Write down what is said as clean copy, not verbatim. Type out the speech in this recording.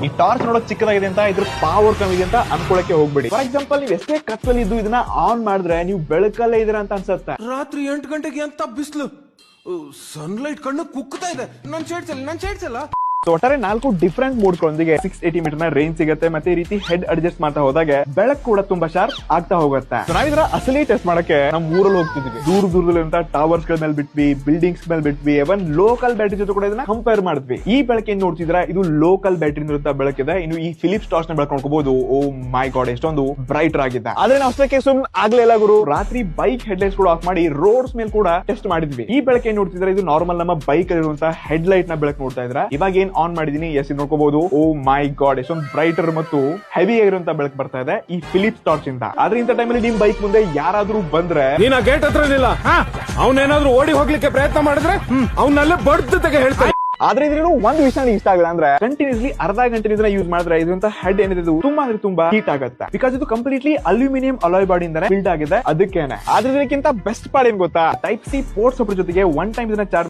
ಈ ಟಾರ್ಚ್ ನೋಡೋಕ್ ಚಿಕ್ಕದಾಗಿದೆ ಅಂತ ಇದ್ರ ಪವರ್ ಕಮ್ಮಿ ಇದೆ ಅಂತ ಅನ್ಕೊಳಕ್ಕೆ ಹೋಗ್ಬೇಡಿ. ಫಾರ್ ಎಕ್ಸಾಂಪಲ್ ನೀವು ಎಷ್ಟೇ ಕತ್ತಲಲ್ಲಿ ಇದ್ದು ಇದನ್ನ ಆನ್ ಮಾಡಿದ್ರೆ ನೀವು ಬೆಳಕಲ್ಲೇ ಇದೀರ ಅಂತ ಅನ್ಸುತ್ತೆ. ರಾತ್ರಿ 8 ಗಂಟೆಗೆ ಅಂತ ಬಿಸಿಲು, ಸನ್ಲೈಟ್ ಕಣ್ಣು ಕುಕ್ಕುತ್ತಾ ಇದೆ. ನನ್ ಶೇಡ್ಸಲ್ಲ. ಒಟ್ಟಾರೆ 4 ಡಿಫರೆಂಟ್ ಮೋಡ್ ಗಳೊಂದಿಗೆ 680 ಮೀಟರ್ ರೇಂಜ್ ಸಿಗುತ್ತೆ. ಮತ್ತೆ ಈ ರೀತಿ ಹೆಡ್ ಅಡ್ಜಸ್ಟ್ ಮಾಡ್ತಾ ಹೋದಾಗೆ ಬೆಳಕು ಕೂಡ ತುಂಬಾ ಶಾರ್ಪ್ ಆಗ್ತಾ ಹೋಗುತ್ತೆ. ನಾವಿದ್ರ ಅಸಲಿ ಟೆಸ್ಟ್ ಮಾಡಕ್ಕೆ ನಮ್ಮ ಊರಲ್ಲಿ ಹೋಗ್ತಿದ್ವಿ. ದೂರದಲ್ಲಿ ಟವರ್ಸ್ ಗಳ ಮೇಲೆ ಬಿಟ್ವಿ, ಬಿಲ್ಡಿಂಗ್ಸ್ ಮೇಲೆ ಬಿಟ್ವಿ, ಇವನ್ ಲೋಕಲ್ ಬ್ಯಾಟರಿ ಜೊತೆ ಕೂಡ ಇದನ್ನ ಕಂಪೇರ್ ಮಾಡಿದ್ವಿ. ಈ ಬೆಳಕೇನ್ ನೋಡ್ತಿದ್ರ ಇದು ಲೋಕಲ್ ಬ್ಯಾಟರಿ ಇರುವಂತ ಬೆಳಕಿದೆ. ಇನ್ನು ಈ ಫಿಲಿಪ್ಸ್ ಟಾರ್ಚ್ ನ ಬೆಳಕು ನೋಡ್ಕೋಬಹುದು. ಓ ಮೈ ಗಾಡ್, ಎಷ್ಟೊಂದು ಬ್ರೈಟರ್ ಆಗಿದೆ. ಆದ್ರೆ ನಾವು ಅಷ್ಟಕ್ಕೆ ಸುಮ್ಮನೆ ಆಗ್ಲಿಲ್ಲ ಗುರು. ರಾತ್ರಿ ಬೈಕ್ ಹೆಡ್ ಲೈಟ್ಸ್ ಕೂಡ ಆಫ್ ಮಾಡಿ ರೋಡ್ಸ್ ಮೇಲೆ ಕೂಡ ಟೆಸ್ಟ್ ಮಾಡಿದ್ವಿ. ಈ ಬೆಳಕೇನ್ ನೋಡ್ತಿದ್ರೆ ಇದು ನಾರ್ಮಲ್ ನಮ್ಮ ಬೈಕ್ ಇರುವಂತ ಹೆಡ್ ಲೈಟ್ ನ ಬೆಳಕು ನೋಡ್ತಾ ಇದ್ರ. ಇವಾಗ ಏನ್ ಆನ್ ಮಾಡಿದೀನಿ, ಎಸ್ ನೋಡ್ಕೋಬಹುದು. ಓ ಮೈ ಗಾಡ್, ಎಷ್ಟೊಂದು ಬ್ರೈಟರ್ ಮತ್ತು ಹೆವಿ ಆಗಿರುವಂತ ಬೆಳಕು ಬರ್ತಾ ಇದೆ ಈ ಫಿಲಿಪ್ಸ್ ಟಾರ್ಚ್ ಇಂದ. ಆದ್ರೆ ಇಂಥ ಟೈಮಲ್ಲಿ ನಿಮ್ ಬೈಕ್ ಮುಂದೆ ಯಾರಾದ್ರೂ ಬಂದ್ರೆ ನೀನ್ ಗೇಟ್ ಹತ್ರ ಇಲ್ಲ, ಅವನೇನಾದ್ರೂ ಓಡಿ ಹೋಗ್ಲಿಕ್ಕೆ ಪ್ರಯತ್ನ ಮಾಡಿದ್ರೆ ಅವನಲ್ಲೇ ಬಡ್ದು ತೆಗೆ ಹೇಳ್ತಾರೆ. ಆದ್ರೆ ಇದ್ರೂ ಒಂದು ವಿಷಯ ಇಷ್ಟ ಆಗಿಲ್ಲ ಅಂದ್ರೆ ಕಂಟಿನ್ಯೂಸ್ಲಿ ಅರ್ಧ ಗಂಟೆ ಇದನ್ನ ಯೂಸ್ ಮಾಡಿದ್ರೆ ಇದ್ರಂತ ಹೆಡ್ ಏನಿದೆ ತುಂಬಾ ಅಂದ್ರೆ ತುಂಬಾ ಹೀಟ್ ಆಗುತ್ತೆ. ಬಿಕಾಸ್ ಇದು ಕಂಪ್ಲೀಟ್ಲಿ ಅಲ್ಯೂಮಿನಿಯಂ ಅಲಾಯ್ ಬಾಡಿ ಇಂದ ಬಿಲ್ಡ್ ಆಗಿದೆ ಅದಕ್ಕೇನೆ. ಆದ್ರೆ ಇದಕ್ಕಿಂತ ಬೆಸ್ಟ್ ಪಾರ್ಟ್ ಏನ್ ಗೊತ್ತಾ, ಟೈಪ್ ಸಿ ಪೋರ್ಟ್ ಸಪೋರ್ಟ್ ಜೊತೆಗೆ ಒನ್ ಟೈಮ್ ಇದನ್ನ ಚಾರ್ಜ್